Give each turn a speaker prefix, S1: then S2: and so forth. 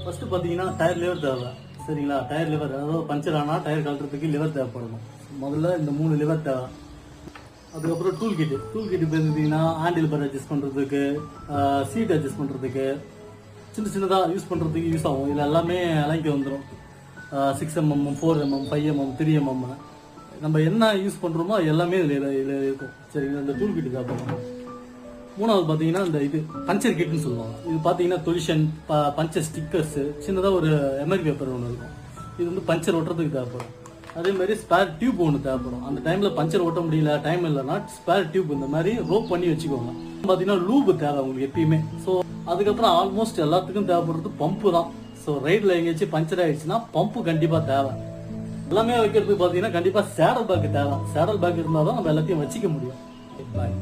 S1: First பார்த்தீங்கன்னா tyre liver தேவை. சரிங்களா? டயர் லிவர், அதாவது பஞ்சர் ஆனால் டயர் கழட்டுறதுக்கு லிவர் தேவைப்படணும். முதல்ல இந்த 3 லிவர் தேவை. அதுக்கப்புறம் டூல் கிட்டு பார்த்தீங்கன்னா ஹேண்டில் பார் அட்ஜஸ்ட் பண்ணுறதுக்கு, சீட் அட்ஜஸ்ட் பண்ணுறதுக்கு, சின்ன சின்னதாக யூஸ் பண்ணுறதுக்கு யூஸ் ஆகும். இதில் எல்லாமே அலங்கி வந்துடும். 6mm, 4mm, 5mm, 3mm நம்ம என்ன யூஸ் பண்ணுறோமோ எல்லாமே இதில் இருக்கும். சரிங்களா? இந்த டூல் கிட்டு தேவைப்படும். மூணாவது பார்த்தீங்கன்னா இந்த இது பஞ்சர் கிட்னு சொல்லுவாங்க. இது பார்த்தீங்கன்னா சொல்யூஷன், பஞ்சர் ஸ்டிக்கர்ஸு, சின்னதாக ஒரு எம்ஆர் பேப்பர் ஒன்று இருக்கும். இது வந்து பஞ்சர் ஒட்டுறதுக்கு தேவைப்படும். அதே மாதிரி ஸ்பேர் டியூப் ஒன்று தேவைப்படும். அந்த டைமில் பஞ்சர் ஓட்ட முடியல, டைம் இல்லைன்னா ஸ்பேர் டியூப் இந்த மாதிரி ரோப் பண்ணி வச்சுக்கோங்க. பார்த்தீங்கன்னா லூப் தேவை உங்களுக்கு எப்பயுமே. ஸோ அதுக்கப்புறம் ஆல்மோஸ்ட் எல்லாத்துக்கும் தேவைப்படுறது பம்பு தான். ஸோ ரைடில் எங்கேயாச்சும் பஞ்சர் ஆகிடுச்சுன்னா பம்பு கண்டிப்பாக தேவை. எல்லாமே வைக்கிறதுக்கு பார்த்தீங்கன்னா கண்டிப்பாக சேடல் பேக் தேவை. சேடல் பேக் இருந்தால் தான் நம்ம எல்லாத்தையும் வச்சுக்க முடியும். பாய்.